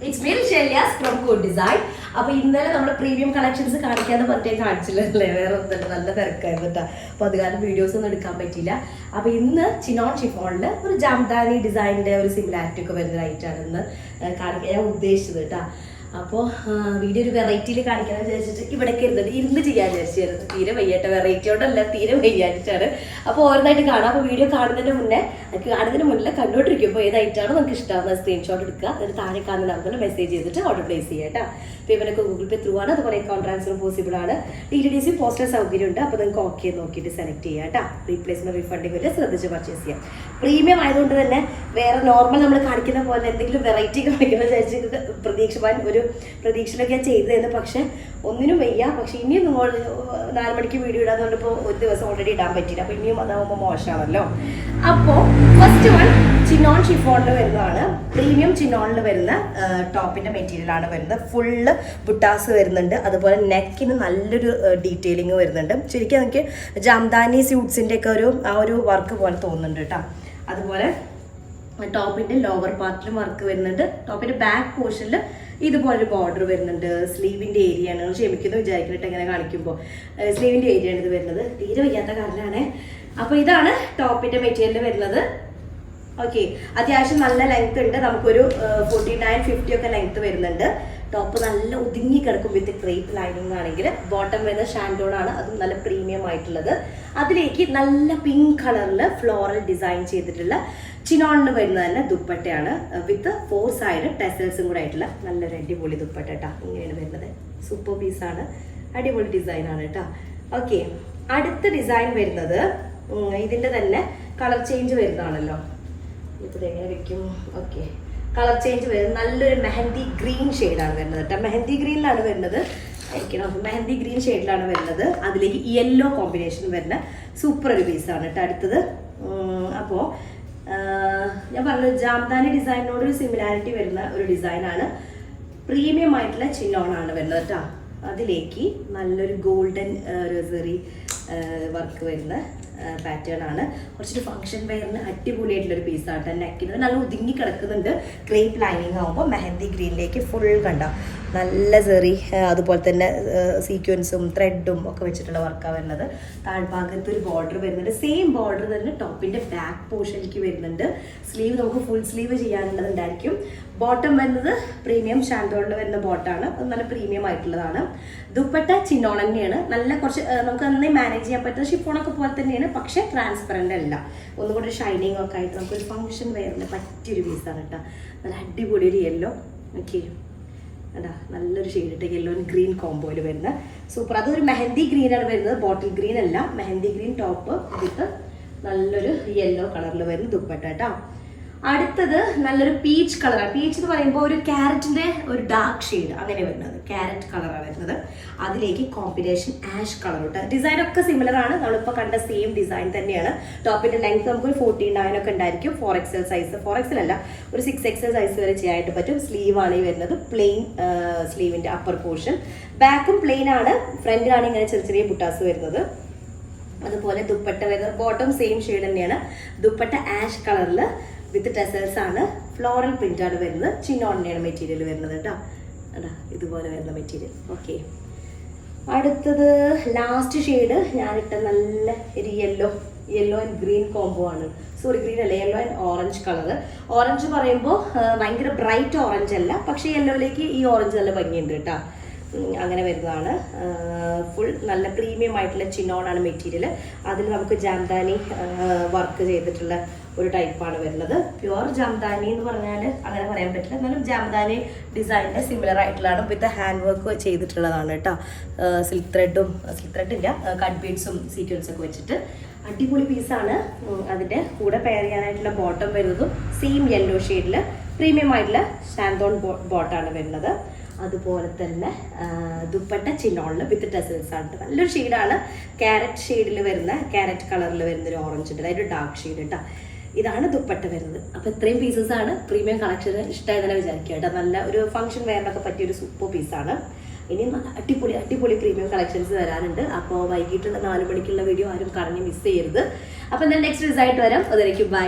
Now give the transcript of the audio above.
It's me Shelias from Good Design. അപ്പോൾ ഇന്നലെ നമ്മൾ പ്രീമിയം കളക്ഷൻസ് കാണിക്കാന്ന് പറഞ്ഞേ കാണിച്ചില്ലേ, വേറെ ഒന്നും നല്ല തിരക്കായിരുന്നു കേട്ടോ. അപ്പോൾ അത് കാരണം വീഡിയോസ് ഒന്നും എടുക്കാൻ പറ്റിയില്ല. അപ്പോൾ ഇന്ന് ചിനോൺ ഷിഫോണിൽ ഒരു ജാംദാനി ഡിസൈനിന്റെ ഒരു സിമിലാരിറ്റി ഒക്കെ വരുന്നതായിട്ടാണ് ഇന്ന് കാണിക്കാൻ ഞാൻ ഉദ്ദേശിച്ചത് കേട്ടോ. അപ്പോൾ വീഡിയോ ഒരു വെറൈറ്റിയിൽ കാണിക്കാമെന്ന് വിചാരിച്ചിട്ട് ഇവിടേക്ക് ഇരുന്ന് ചെയ്യാൻ വിചാരിച്ചായിരുന്നു. തീരെ വയ്യാട്ടെ, വെറൈറ്റിയോടല്ല തീരെ വയ്യായിട്ടാണ്. അപ്പോൾ ഓരോന്നായിട്ട് കാണാം. അപ്പോൾ വീഡിയോ കാണുന്നതിന് മുന്നേ കണ്ടുകൊണ്ടിരിക്കുമ്പോൾ ഏതായിട്ടാണ് നമുക്ക് ഇഷ്ടമാകുന്നത് സ്ക്രീൻഷോട്ട് എടുക്കുക, അതിന് താഴെ കാണുന്ന നമ്പറിൽ മെസ്സേജ് ചെയ്തിട്ട് ഓർഡർ പ്ലേസ് ചെയ്യുക കേട്ടോ. പേയ്മെൻറ്റൊക്കെ ഗൂഗിൾ പേ ത്രൂ ആണ്, അതുപോലെ അക്കൗണ്ട് ട്രാൻസ്ഫർ പോസിബിൾ ആണ്. DTDC പോസ്റ്റൽ സൗകര്യം ഉണ്ട്. അപ്പോൾ നിങ്ങൾക്ക് ഓക്കെ നോക്കിയിട്ട് സെലക്ട് ചെയ്യുക കേട്ടോ. റീപ്ലേസ്മെൻറ്റ് റീഫണ്ടിങ് വരെ ശ്രദ്ധിച്ച് പർച്ചേസ് ചെയ്യാം. പ്രീമിയം ആയതുകൊണ്ട് തന്നെ വേറെ നോർമൽ നമ്മൾ കാണിക്കുന്ന പോലെ എന്തെങ്കിലും വെറൈറ്റി കാണിക്കുന്ന വിചാരിച്ചിട്ട് ഒരു പ്രതീക്ഷയിലൊക്കെ ഞാൻ ചെയ്തതായിരുന്നു. പക്ഷെ ഒന്നിനും വയ്യ. പക്ഷെ ഇനിയും നിങ്ങൾ 4 മണിക്ക് വീഡിയോ ഇടാന്ന് പറഞ്ഞപ്പോൾ ഒരു ദിവസം ഓൾറെഡി ഇടാൻ പറ്റില്ല. അപ്പോൾ ഇനിയും അതാവുമ്പോൾ മോശമാണല്ലോ. അപ്പോൾ ഫസ്റ്റ് വൺ ചിനോൺ ഷിഫോണിൽ വരുന്നതാണ്. പ്രീമിയം ചിനോണിൽ വരുന്ന ടോപ്പിന്റെ മെറ്റീരിയൽ ആണ് വരുന്നത്. ഫുള്ള് ബുട്ടാസ് വരുന്നുണ്ട്. അതുപോലെ നെക്കിന് നല്ലൊരു ഡീറ്റെയിലിംഗ് വരുന്നുണ്ട്. ശരിക്കും എനിക്ക് ജാംദാനി സ്യൂട്ട്സിന്റെ ഒക്കെ ഒരു വർക്ക് പോലെ തോന്നുന്നുണ്ട് കേട്ടോ. അതുപോലെ ടോപ്പിന്റെ ലോവർ പാർട്ടിലും വർക്ക് വരുന്നുണ്ട്. ടോപ്പിന്റെ ബാക്ക് പോർഷനിൽ ഇതുപോലൊരു ബോർഡർ വരുന്നുണ്ട്. സ്ലീവിന്റെ ഏരിയ ആണ്, ക്ഷമിക്കുന്നു വിചാരിക്കുന്നിട്ട് എങ്ങനെ കാണിക്കുമ്പോൾ സ്ലീവിന്റെ ഏരിയ ആണ് ഇത് വരുന്നത്. തീരെ വയ്യാത്ത കാരണമാണ്. അപ്പോൾ ഇതാണ് ടോപ്പിന്റെ മെറ്റീരിയൽ വരുന്നത്. ഓക്കെ, അത്യാവശ്യം നല്ല ലെങ്ത് ഉണ്ട്. നമുക്കൊരു 49-50 ഒക്കെ ലെങ്ത് വരുന്നുണ്ട്. ടോപ്പ് നല്ല ഒതുങ്ങി കിടക്കും വിത്ത് ക്രേപ്പ് ലൈനിങ് ആണെങ്കിൽ. ബോട്ടം വരുന്ന ഷാൻഡോൺ ആണ്, അതും നല്ല പ്രീമിയം ആയിട്ടുള്ളത്. അതിലേക്ക് നല്ല പിങ്ക് കളറിൽ ഫ്ലോറൽ ഡിസൈൻ ചെയ്തിട്ടുള്ള ചിനോണിന് വരുന്നത് തന്നെ ദുപ്പട്ടയാണ്. വിത്ത് 4 സൈഡ് ടെസൽസും കൂടെ ആയിട്ടുള്ള നല്ലൊരു അടിപൊളി ദുപ്പട്ട കേട്ടോ. ഇങ്ങനെയാണ് വരുന്നത്. സൂപ്പർ പീസാണ്, അടിപൊളി ഡിസൈനാണ് കേട്ടോ. ഓക്കെ, അടുത്ത ഡിസൈൻ വരുന്നത് ഇതിൻ്റെ തന്നെ കളർ ചേഞ്ച് വരുന്നതാണല്ലോ. ഇപ്പോൾ എങ്ങനെ വെക്കും? ഓക്കെ, കളർ ചേഞ്ച് വരുന്നത് നല്ലൊരു മെഹന്തി ഗ്രീൻ ഷെയ്ഡാണ് വരുന്നത് കേട്ടോ. മെഹന്തി ഗ്രീനിലാണ് വരുന്നത്. മെഹന്തി ഗ്രീൻ ഷെയ്ഡിലാണ് വരുന്നത്. അതിലേക്ക് യെല്ലോ കോമ്പിനേഷൻ വരുന്ന സൂപ്പർ ഒരു പീസാണ് കേട്ടോ. അടുത്തത് അപ്പോൾ ഞാൻ പറഞ്ഞത് ജാംദാനി ഡിസൈനിനോട് ഒരു സിമിലാരിറ്റി വരുന്ന ഒരു ഡിസൈനാണ്. പ്രീമിയം ആയിട്ടുള്ള ചിനോണാണ് വരുന്നത് കേട്ടോ. അതിലേക്ക് നല്ലൊരു ഗോൾഡൻ റോസറി വർക്ക് വരുന്ന പാറ്റേൺ ആണ്. കുറച്ചൊരു ഫംഗ്ഷൻ വെയറിന് അടിപൊളിയായിട്ടുള്ളൊരു പീസാണ്. നെക്കിന് നല്ല ഒതുങ്ങി കിടക്കുന്നുണ്ട്. ക്രേപ്പ് ലൈനിങ് ആകുമ്പോൾ മെഹന്തി ഗ്രീനിലേക്ക് ഫുൾ കണ്ട നല്ല സെറി, അതുപോലെ തന്നെ സീക്വൻസും ത്രെഡും ഒക്കെ വെച്ചിട്ടുള്ള വർക്കാണ് വരുന്നത്. താഴ്ഭാഗത്ത് ഒരു ബോർഡർ വരുന്നുണ്ട്. സെയിം ബോർഡർ തന്നെ ടോപ്പിന്റെ ബാക്ക് പോർഷനിലേക്ക് വരുന്നുണ്ട്. സ്ലീവ് നമുക്ക് ഫുൾ സ്ലീവ് ചെയ്യാനുള്ളതുണ്ടായിരിക്കും. ബോട്ടം വരുന്നത് പ്രീമിയം ഷാൻഡോണിൽ വരുന്ന ബോട്ടാണ്. അത് നല്ല പ്രീമിയം ആയിട്ടുള്ളതാണ്. ദുപ്പട്ട ചിനോൺ തന്നെയാണ്. നല്ല കുറച്ച് നമുക്ക് നന്നായി മാനേജ് ചെയ്യാൻ പറ്റുന്ന ഷിഫോണൊക്കെ പോലെ തന്നെയാണ്, പക്ഷെ ട്രാൻസ്പെറൻ്റ് അല്ല. ഒന്നുകൂടി ഷൈനിങ് ഒക്കെ ആയിട്ട് നമുക്കൊരു ഫംഗ്ഷൻ വെയറിന് പറ്റിയൊരു പീസാണ് കേട്ടോ. നല്ല അടിപൊളി ഒരു യെല്ലോ. ഓക്കെ, അതാ നല്ലൊരു ഷെയ്ഡ് ഇട്ട് യെല്ലോ ആൻഡ് ഗ്രീൻ കോംബോയിൽ വരുന്ന സൂപ്പർ. അതൊരു മെഹന്തി ഗ്രീൻ ആണ് വരുന്നത്, ബോട്ടിൽ ഗ്രീൻ അല്ല. മെഹന്തി ഗ്രീൻ ടോപ്പ് വിത്ത് നല്ലൊരു യെല്ലോ കളറിൽ വരുന്ന ദുപ്പട്ട കേട്ടോ. അടുത്തത് നല്ലൊരു പീച്ച് കളറാണ്. പീച്ച് എന്ന് പറയുമ്പോൾ ഒരു ക്യാരറ്റിന്റെ ഒരു ഡാർക്ക് ഷെയ്ഡ് അങ്ങനെ വരുന്നത്. ക്യാരറ്റ് കളറാണ് വരുന്നത്. അതിലേക്ക് കോമ്പിനേഷൻ ആഷ് കളർ ഇട്ട് ഡിസൈനൊക്കെ സിമിലർ ആണ്. നമ്മളിപ്പോൾ കണ്ട സെയിം ഡിസൈൻ തന്നെയാണ്. ടോപ്പിന്റെ ലെങ്ത് നമുക്ക് ഒരു 49 ഒക്കെ ഉണ്ടായിരിക്കും. 4XL സൈസ്, 4XL അല്ല, ഒരു 6XL സൈസ് വരെ ചെയ്യാനായിട്ട് പറ്റും. സ്ലീവ് ആണ് ഈ വരുന്നത്, പ്ലെയിൻ സ്ലീവിന്റെ അപ്പർ പോർഷൻ. ബാക്കും പ്ലെയിൻ ആണ്. ഫ്രണ്ടിലാണ് ഇങ്ങനെ ചെറിയ ചെറിയ ബുട്ടാസ് വരുന്നത്. അതുപോലെ ദുപ്പട്ട വരുന്നത് ബോട്ടം സെയിം ഷെയ്ഡ് തന്നെയാണ്. ദുപ്പട്ട ആഷ് കളറിൽ വിത്ത് ടെസൽസ് ആണ്. ഫ്ലോറൽ പ്രിന്റ് ആണ് വരുന്നത്. ചിനോണിനെയാണ് മെറ്റീരിയൽ വരുന്നത് കേട്ടോ. അതാ ഇതുപോലെ വരുന്ന മെറ്റീരിയൽ. ഓക്കെ, അടുത്തത് ലാസ്റ്റ് ഷെയ്ഡ് ഞാനിട്ട നല്ല ഒരു യെല്ലോ ആൻഡ് ഗ്രീൻ കോംബോ ആണ്. സോറി, ഗ്രീൻ അല്ല, yellow and orange colour. Orange പറയുമ്പോൾ ഭയങ്കര ബ്രൈറ്റ് ഓറഞ്ച് അല്ല, പക്ഷേ യെല്ലോയിലേക്ക് ഈ ഓറഞ്ച് നല്ല ഭംഗിയുണ്ട് കേട്ടോ. അങ്ങനെ വരുന്നതാണ്. ഫുൾ നല്ല പ്രീമിയം ആയിട്ടുള്ള ചിനോണാണ് മെറ്റീരിയൽ. അതിൽ നമുക്ക് ജാംദാനി വർക്ക് ചെയ്തിട്ടുള്ള ഒരു ടൈപ്പാണ് വരുന്നത്. പ്യുവർ ജാംദാനി എന്ന് പറഞ്ഞാൽ അങ്ങനെ പറയാൻ പറ്റില്ല, എന്നാലും ജാംദാനി ഡിസൈനിൻ്റെ സിമിലർ ആയിട്ടുള്ളതാണ്. വിത്ത് ഹാൻഡ് വർക്ക് ചെയ്തിട്ടുള്ളതാണ് കേട്ടോ. സിൽക്ക് ത്രെഡില്ല, കട്ട് ബീഡ്സും സീക്വൻസും ഒക്കെ വെച്ചിട്ട് അടിപൊളി പീസാണ്. അതിൻ്റെ കൂടെ പെയർ ചെയ്യാനായിട്ടുള്ള ബോട്ടം വരുന്നതും സെയിം യെല്ലോ ഷെയ്ഡിൽ പ്രീമിയം ആയിട്ടുള്ള ഷാൻഡോൺ ബോട്ടാണ് വരുന്നത്. അതുപോലെ തന്നെ ദുപ്പട്ട ചിനോണിൽ വിത്ത് ടെസൽസ് ആണ്. നല്ലൊരു ഷെയ്ഡാണ്. ക്യാരറ്റ് ഷെയ്ഡിൽ വരുന്ന, ക്യാരറ്റ് കളറിൽ വരുന്നൊരു ഓറഞ്ച് ഉണ്ട്, അതായത് ഡാർക്ക് ഷെയ്ഡ് കേട്ടോ. ഇതാണ് ദുപ്പട്ട വരുന്നത്. അപ്പോൾ ഇത്രയും പീസസ് ആണ് പ്രീമിയം കളക്ഷൻ. ഇഷ്ടമായി തന്നെ വിചാരിക്കുക കേട്ടോ. നല്ല ഒരു ഫംഗ്ഷൻ വെയറിനൊക്കെ പറ്റിയൊരു സൂപ്പർ പീസാണ്. ഇനി അടിപൊളി പ്രീമിയം കളക്ഷൻസ് വരാനുണ്ട്. അപ്പോൾ വൈകിട്ടുള്ള 4 മണിക്കുള്ള വീഡിയോ ആരും കളഞ്ഞ് മിസ് ചെയ്യരുത്. അപ്പോൾ എന്തായാലും നെക്സ്റ്റ് റിസൾട്ട് വരാം. അതിലേക്ക് ബൈ.